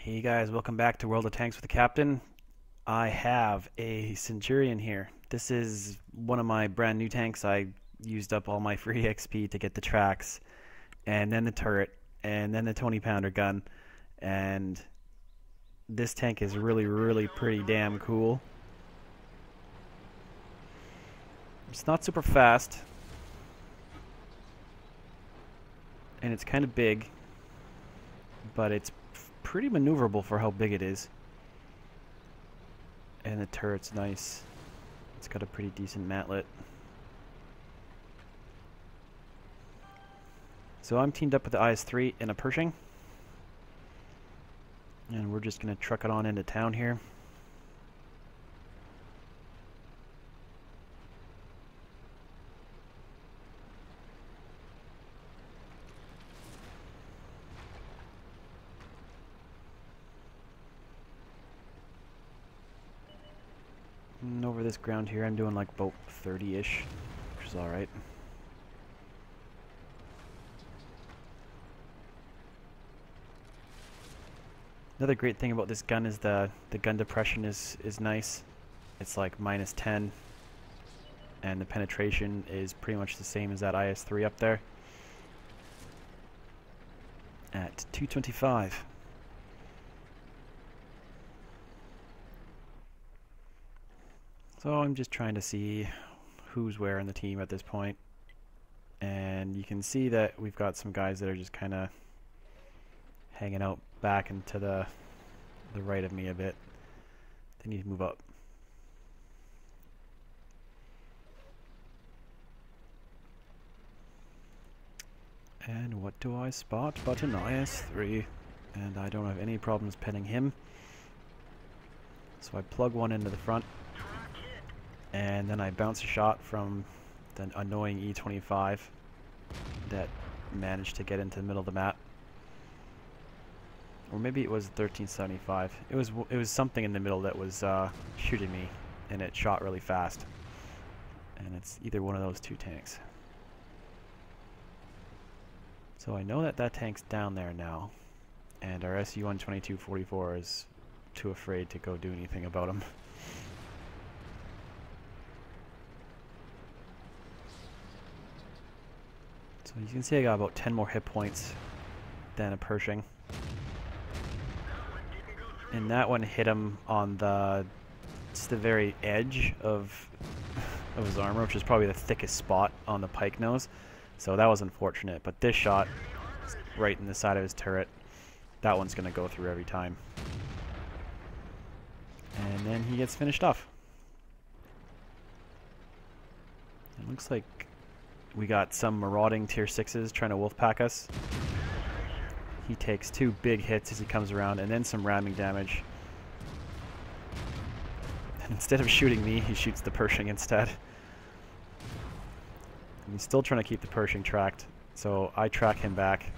Hey guys, welcome back to World of Tanks with the Captain. I have a Centurion here. This is one of my brand new tanks. I used up all my free XP to get the tracks, and then the turret, and then the 20-pounder gun. And this tank is really pretty damn cool. It's not super fast, and it's kind of big, but it's pretty maneuverable for how big it is. And the turret's nice. It's got a pretty decent matlet. So I'm teamed up with the IS-3 and a Pershing, and we're just gonna truck it on into town here. And over this ground here, I'm doing like about 30-ish, which is alright. Another great thing about this gun is the gun depression is nice. It's like -10, and the penetration is pretty much the same as that IS-3 up there at 225. So I'm just trying to see who's where in the team at this point. And you can see that we've got some guys that are just kind of hanging out back and to the right of me a bit. They need to move up. And what do I spot but an IS-3? And I don't have any problems pinning him. So I plug one into the front, and then I bounce a shot from the annoying E25 that managed to get into the middle of the map. Or maybe it was 1375. It was something in the middle that was shooting me, and it shot really fast. And it's either one of those two tanks. So I know that that tank's down there now, and our SU-122-44 is too afraid to go do anything about him. So you can see I got about 10 more hit points than a Pershing. And that one hit him on just the very edge of his armor, which is probably the thickest spot on the pike nose. So that was unfortunate. But this shot, right in the side of his turret, that one's going to go through every time. And then he gets finished off. It looks like we got some marauding tier 6s trying to wolfpack us. He takes 2 big hits as he comes around, and then some ramming damage. And instead of shooting me, he shoots the Pershing instead. And he's still trying to keep the Pershing tracked, so I track him back.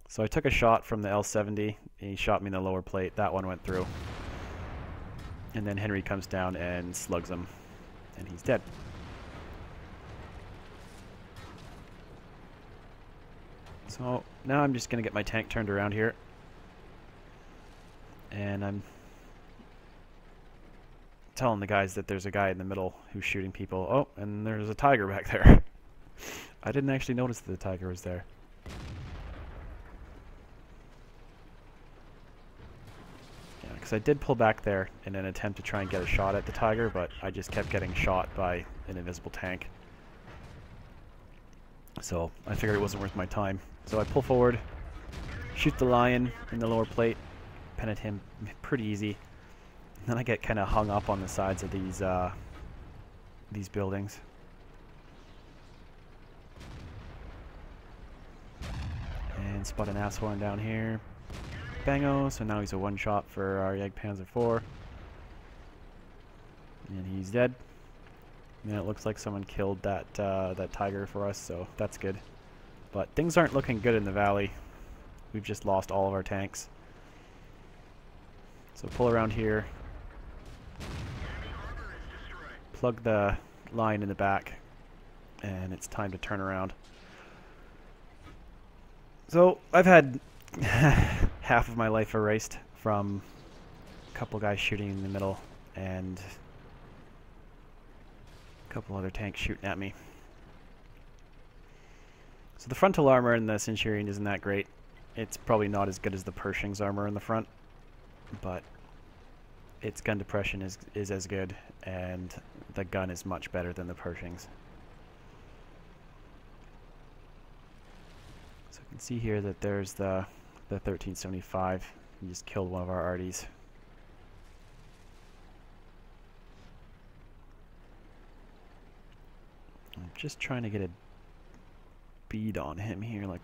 So I took a shot from the L70, and he shot me in the lower plate. That one went through. And then Henry comes down and slugs him, and he's dead. So now I'm just going to get my tank turned around here, and I'm telling the guys that there's a guy in the middle who's shooting people. Oh, and there's a tiger back there. I didn't actually notice that the tiger was there. Yeah, because I did pull back there in an attempt to try and get a shot at the tiger, but I just kept getting shot by an invisible tank. So I figured it wasn't worth my time. So I pull forward, shoot the lion in the lower plate, penetrate him pretty easy. And then I get kind of hung up on the sides of these buildings. And spot an asshorn down here. Bango, so now he's a one-shot for our Jagdpanzer IV. And he's dead. And it looks like someone killed that tiger for us, so that's good. But things aren't looking good in the valley. We've just lost all of our tanks. So pull around here. Plug the line in the back. And it's time to turn around. So I've had half of my life erased from a couple guys shooting in the middle and a couple other tanks shooting at me. So the frontal armor in the Centurion isn't that great. It's probably not as good as the Pershing's armor in the front, but its gun depression is as good, and the gun is much better than the Pershing's. So you can see here that there's the 1375. He just killed one of our arties. I'm just trying to get a bead on him here, like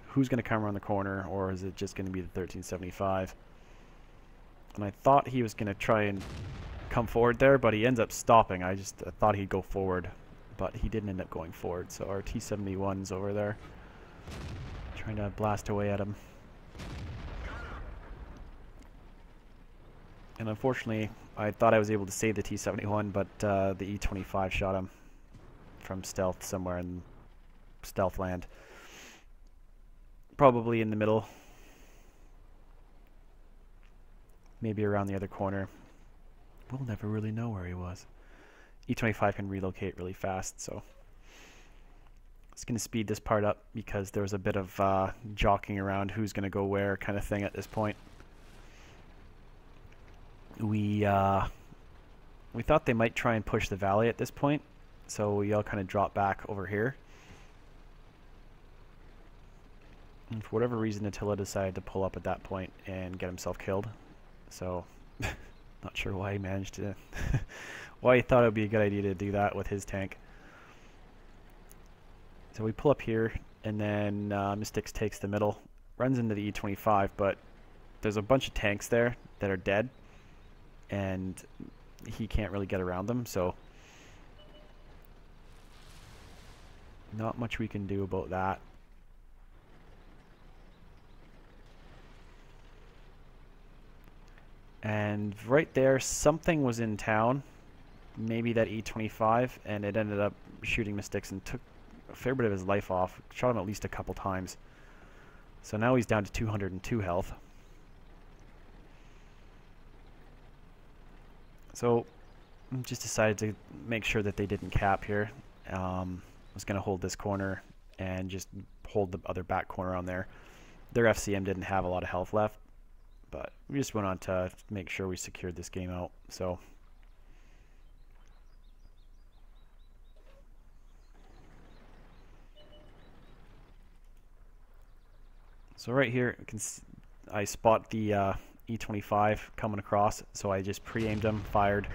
who's going to come around the corner, or is it just going to be the 1375? And I thought he was going to try and come forward there, but he ends up stopping. I thought he'd go forward, but he didn't end up going forward. So our T-71's over there, trying to blast away at him. And unfortunately, I thought I was able to save the T-71, but the E-25 shot him from stealth somewhere in stealth land. Probably in the middle. Maybe around the other corner. We'll never really know where he was. E-25 can relocate really fast, so it's going to speed this part up because there was a bit of jockeying around who's going to go where kind of thing at this point. We thought they might try and push the valley at this point, so we all kind of dropped back over here. And for whatever reason, Attila decided to pull up at that point and get himself killed. So, not sure why he managed to, why he thought it would be a good idea to do that with his tank. So we pull up here, and then Mystics takes the middle, runs into the E-25, but there's a bunch of tanks there that are dead, and he can't really get around them, so not much we can do about that. And right there, something was in town, maybe that E-25, and it ended up shooting Mystics and took a fair bit of his life off. Shot him at least a couple times. So now he's down to 202 health. So just decided to make sure that they didn't cap here. Was going to hold this corner and just hold the other back corner on there. Their FCM didn't have a lot of health left, but we just went on to make sure we secured this game out. So right here, I spot the E-25 coming across, so I just pre-aimed him, fired,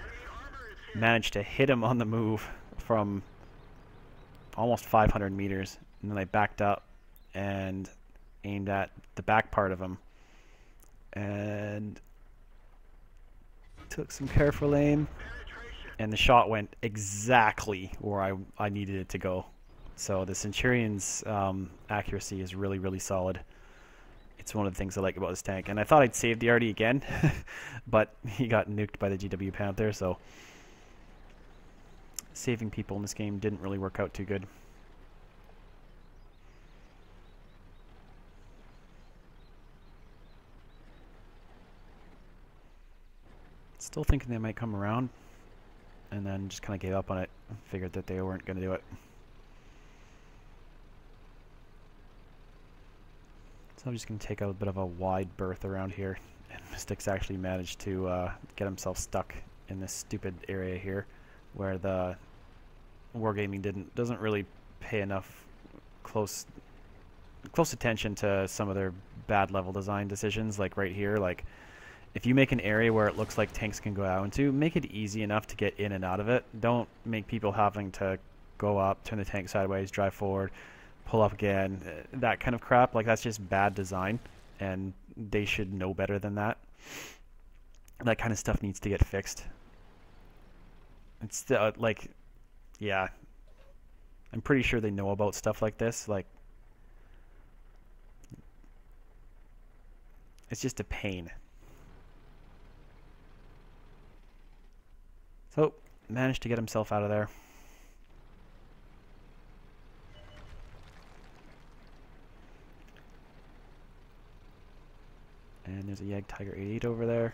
managed to hit him on the move from almost 500 meters, and then I backed up and aimed at the back part of him and took some careful aim, and the shot went exactly where I needed it to go. So the Centurion's accuracy is really, really solid. It's one of the things I like about this tank. And I thought I'd save the RD again, but he got nuked by the GW Panther, so saving people in this game didn't really work out too good. Still thinking they might come around, and then just kind of gave up on it. Figured that they weren't going to do it. So I'm just going to take a bit of a wide berth around here, and Mystics actually managed to get himself stuck in this stupid area here, where the Wargaming doesn't really pay enough close attention to some of their bad level design decisions. Like right here, like if you make an area where it looks like tanks can go out into, make it easy enough to get in and out of it. Don't make people having to go up, turn the tank sideways, drive forward, pull up again, that kind of crap. Like, that's just bad design, and they should know better than that. That kind of stuff needs to get fixed. It's like, yeah, I'm pretty sure they know about stuff like this. Like, it's just a pain. So, managed to get himself out of there. There's a Yag Tiger 88 over there.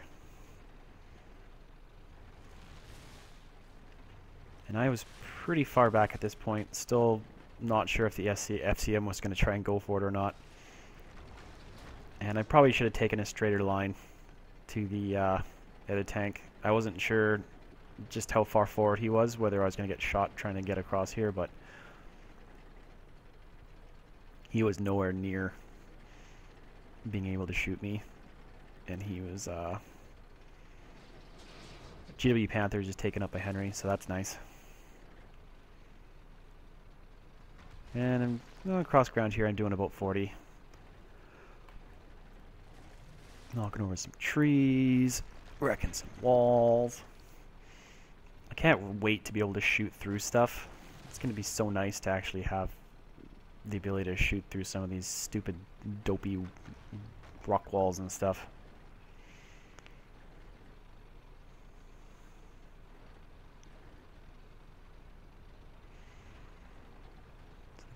And I was pretty far back at this point, still not sure if the FCM was going to try and go for it or not. And I probably should have taken a straighter line to the other tank. I wasn't sure just how far forward he was, whether I was going to get shot trying to get across here, but he was nowhere near being able to shoot me. And he was GW Panther just taken up by Henry, so that's nice. And I'm going across ground here. I'm doing about 40. Knocking over some trees, wrecking some walls. I can't wait to be able to shoot through stuff. It's going to be so nice to actually have the ability to shoot through some of these stupid, dopey rock walls and stuff.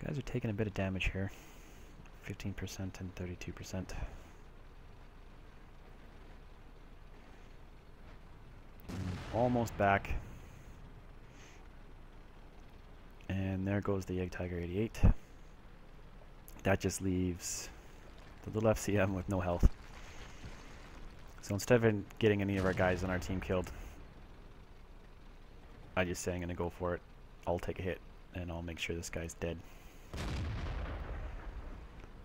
Guys are taking a bit of damage here. 15% and 32%. Almost back. And there goes the Yag Tiger 88. That just leaves the little FCM with no health. So instead of getting any of our guys on our team killed, I just say I'm going to go for it. I'll take a hit and I'll make sure this guy's dead. So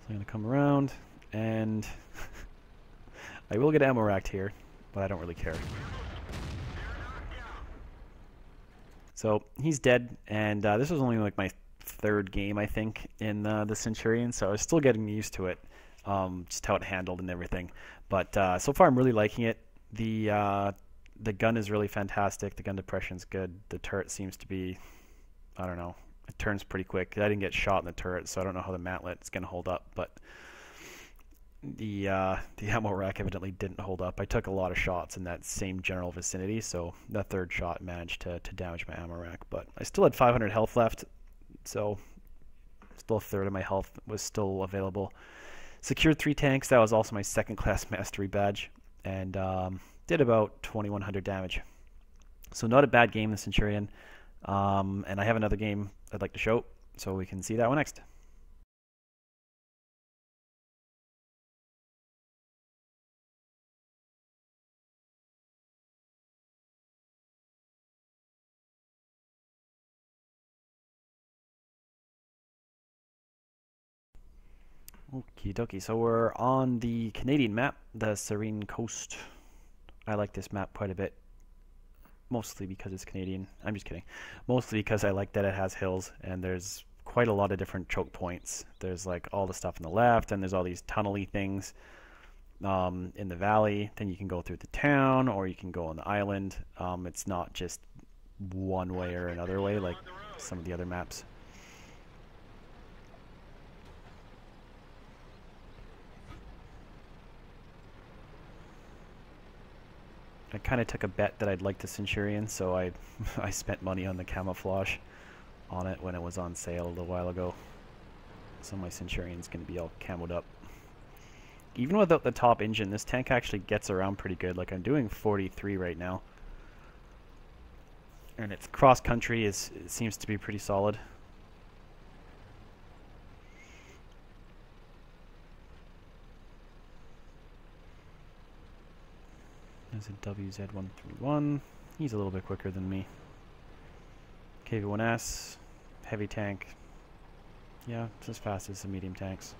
I'm going to come around, and I will get ammo racked here, but I don't really care. So he's dead, and this was only like my third game, I think, in the Centurion, so I was still getting used to it, just how it handled and everything. But so far I'm really liking it. The gun is really fantastic. The gun depression's good. The turret seems to be, I don't know, it turns pretty quick. I didn't get shot in the turret, so I don't know how the mantlet's going to hold up, but the ammo rack evidently didn't hold up. I took a lot of shots in that same general vicinity, so the third shot managed to damage my ammo rack, but I still had 500 health left, so still a third of my health was still available. Secured 3 tanks. That was also my second class mastery badge, and did about 2100 damage. So not a bad game, the Centurion. And I have another game I'd like to show, so we can see that one next. Okie dokie, so we're on the Canadian map, the Serene Coast. I like this map quite a bit. Mostly because it's Canadian. I'm just kidding. Mostly because I like that it has hills, and there's quite a lot of different choke points. There's like all the stuff on the left, and there's all these tunnely things in the valley. Then you can go through the town, or you can go on the island. It's not just one way or another way like some of the other maps. I kind of took a bet that I'd like the Centurion, so I spent money on the camouflage on it when it was on sale a little while ago. So my Centurion's going to be all camoed up. Even without the top engine, this tank actually gets around pretty good. Like, I'm doing 43 right now. And its cross-country it seems to be pretty solid. There's a WZ131. He's a little bit quicker than me. KV1S, heavy tank. Yeah, it's as fast as the medium tanks.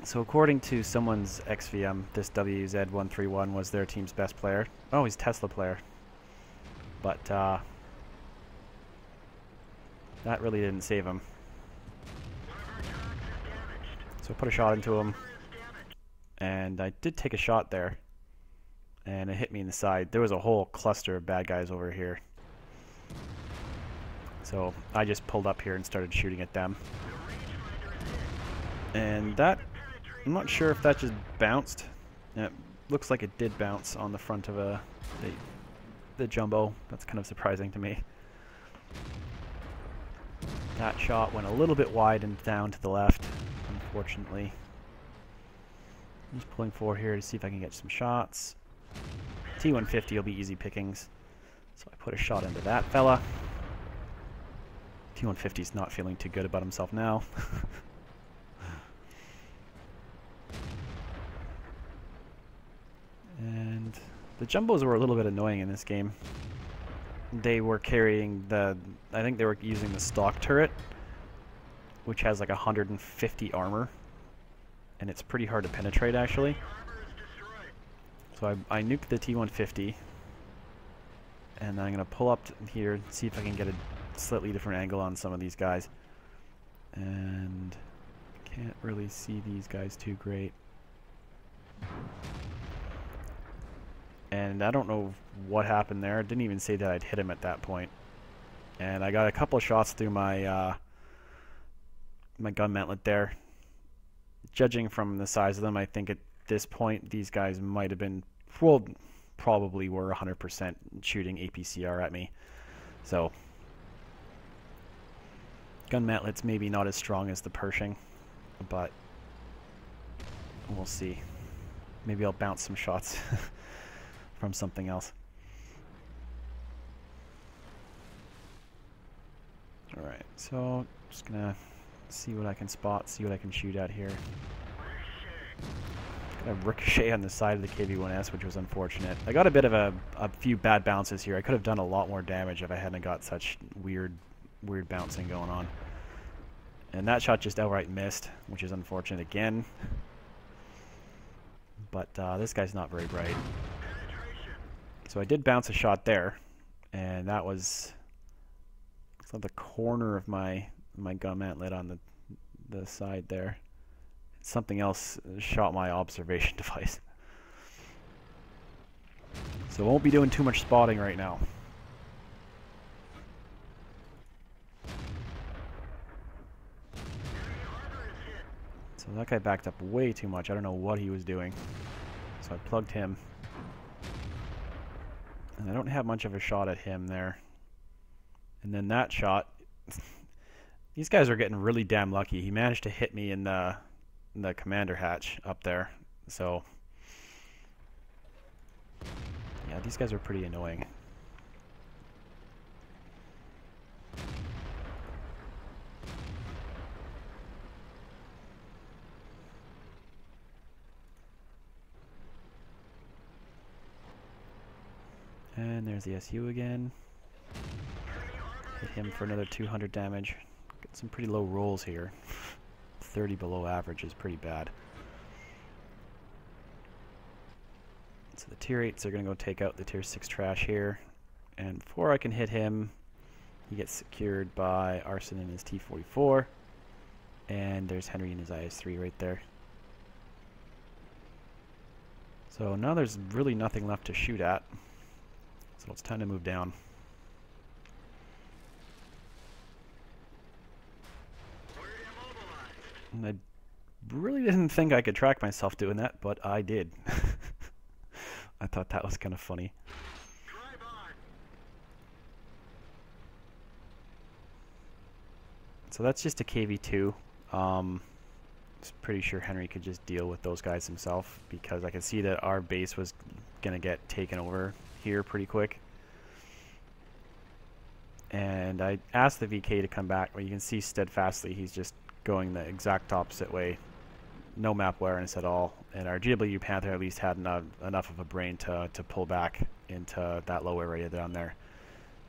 So according to someone's XVM, this WZ131 was their team's best player. Oh, he's a Tesla player. But that really didn't save him. So I put a shot into him. And I did take a shot there, and it hit me in the side. There was a whole cluster of bad guys over here. So I just pulled up here and started shooting at them. And that, I'm not sure if that just bounced. It looks like it did bounce on the front of the jumbo. That's kind of surprising to me. That shot went a little bit wide and down to the left, unfortunately. Just pulling forward here to see if I can get some shots. T150 will be easy pickings. So I put a shot into that fella. T150's not feeling too good about himself now. And the jumbos were a little bit annoying in this game. They were carrying the... I think they were using the stock turret, which has like 150 armor. And it's pretty hard to penetrate, actually. So I nuked the T150. And I'm going to pull up here and see if I can get a slightly different angle on some of these guys. And can't really see these guys too great. And I don't know what happened there. It didn't even say that I'd hit him at that point. And I got a couple of shots through my my gun mantlet there. Judging from the size of them, I think at this point these guys might have been, well, probably were 100% shooting APCR at me. So gun mantlet's maybe not as strong as the Pershing, but we'll see. Maybe I'll bounce some shots from something else. Alright, so just gonna see what I can spot, see what I can shoot at here. Got a ricochet on the side of the KV-1S, which was unfortunate. I got a bit of a few bad bounces here. I could have done a lot more damage if I hadn't got such weird bouncing going on. And that shot just outright missed, which is unfortunate again. But this guy's not very bright. So I did bounce a shot there, and that was on the corner of my gun mantlet on the side there. Something else shot my observation device. So I won't be doing too much spotting right now. So that guy backed up way too much. I don't know what he was doing. So I plugged him. And I don't have much of a shot at him there. And then that shot, these guys are getting really damn lucky. He managed to hit me in the commander hatch up there. So yeah, these guys are pretty annoying. And there's the SU again. Hit him for another 200 damage. Got some pretty low rolls here. 30 below average is pretty bad. So the tier 8s are going to go take out the tier 6 trash here. And before I can hit him, he gets secured by Arson in his T-44. And there's Henry in his IS-3 right there. So now there's really nothing left to shoot at. So it's time to move down. And I really didn't think I could track myself doing that, but I did. I thought that was kind of funny. So that's just a KV-2. I'm pretty sure Henry could just deal with those guys himself, because I could see that our base was going to get taken over here pretty quick. And I asked the VK to come back, but you can see steadfastly he's just going the exact opposite way. No map awareness at all. And our GW Panther at least had enough of a brain to pull back into that low area down there.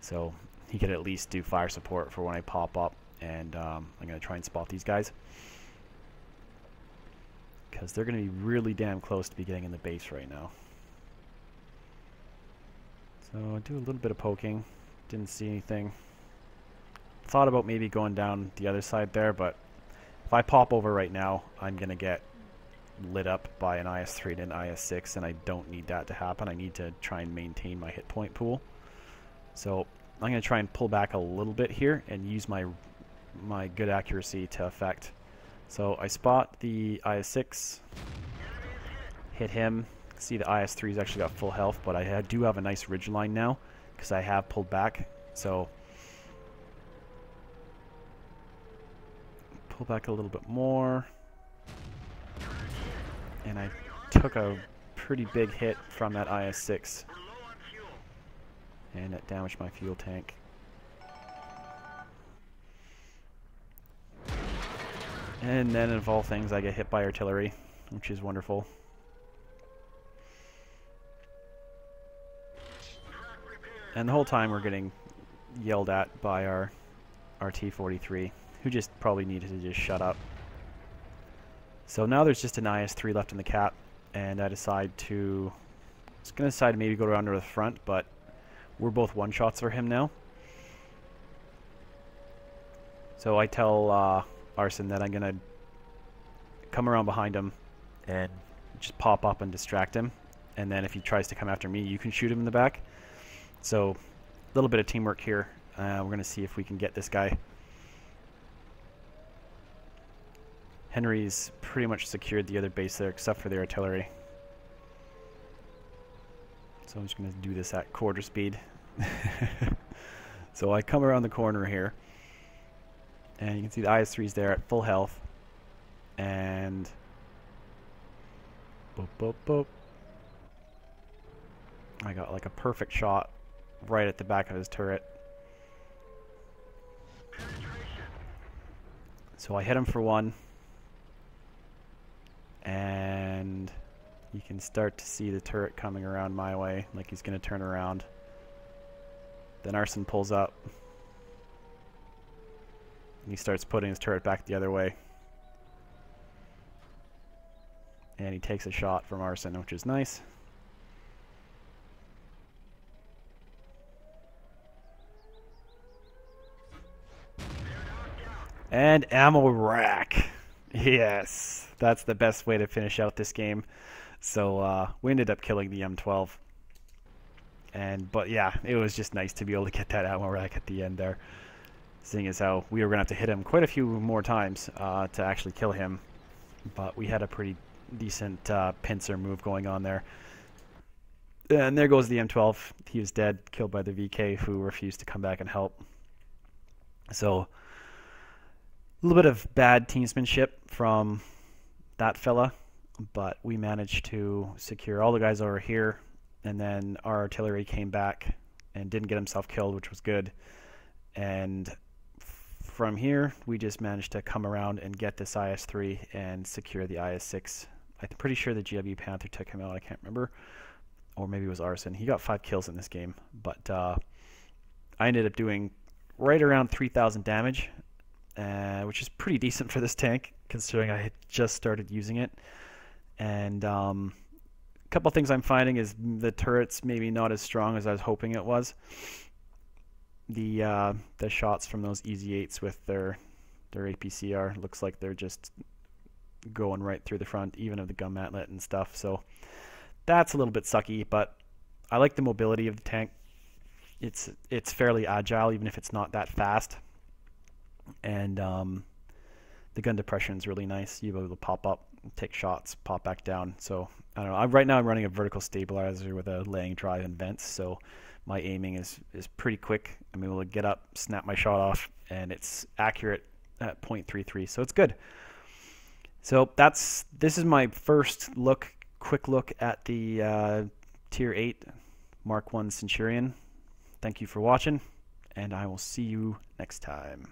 So he could at least do fire support for when I pop up. And I'm going to try and spot these guys, because they're going to be really damn close to be getting in the base right now. So I do a little bit of poking. Didn't see anything. Thought about maybe going down the other side there, but if I pop over right now, I'm going to get lit up by an IS-3 and an IS-6, and I don't need that to happen. I need to try and maintain my hit point pool. So I'm going to try and pull back a little bit here and use my good accuracy to affect. So I spot the IS-6, hit him. See, the IS-3's actually got full health, but I do have a nice ridge line now because I have pulled back. So pull back a little bit more, and I took a pretty big hit from that IS-6. And it damaged my fuel tank. And then, of all things, I get hit by artillery, which is wonderful. And the whole time we're getting yelled at by our T-43, who just probably needed to just shut up. So now there's just an IS-3 left in the cap, and I decide to... I was going to decide to maybe go around to the front, but we're both one-shots for him now. So I tell Arson that I'm going to come around behind him and just pop up and distract him. And then if he tries to come after me, you can shoot him in the back. So a little bit of teamwork here. We're going to see if we can get this guy. Henry's pretty much secured the other base there except for the artillery. So I'm just going to do this at quarter speed. So I come around the corner here. And you can see the IS-3's there at full health. And... boop, boop, boop. I got like a perfect shot right at the back of his turret. So I hit him for one. And you can start to see the turret coming around my way, like he's going to turn around. Then Arson pulls up. And he starts putting his turret back the other way. And he takes a shot from Arson, which is nice. And ammo rack. Yes, that's the best way to finish out this game. So we ended up killing the M12. But yeah, it was just nice to be able to get that ammo rack at the end there. Seeing as how we were going to have to hit him quite a few more times to actually kill him. But we had a pretty decent pincer move going on there. And there goes the M12. He was dead, killed by the VK who refused to come back and help. So a little bit of bad teamsmanship from that fella, but we managed to secure all the guys over here, and then our artillery came back and didn't get himself killed, which was good. And from here, we just managed to come around and get this IS-3 and secure the IS-6. I'm pretty sure the GW Panther took him out, I can't remember. Or maybe it was Arson. He got 5 kills in this game, but I ended up doing right around 3,000 damage. Which is pretty decent for this tank, considering I had just started using it. And a couple things I'm finding is the turret's maybe not as strong as I was hoping it was. The shots from those EZ8s with their APCR looks like they're just going right through the front, even of the gun mantlet and stuff. So that's a little bit sucky, but I like the mobility of the tank. It's fairly agile, even if it's not that fast. And the gun depression is really nice. You're able to pop up, take shots, pop back down. So I don't know. Right now I'm running a vertical stabilizer with a laying drive and vents, so my aiming is pretty quick. I'm able to get up, snap my shot off, and it's accurate at .33, so it's good. So this is my first quick look at the Tier 8 Mk1 Centurion. Thank you for watching, and I will see you next time.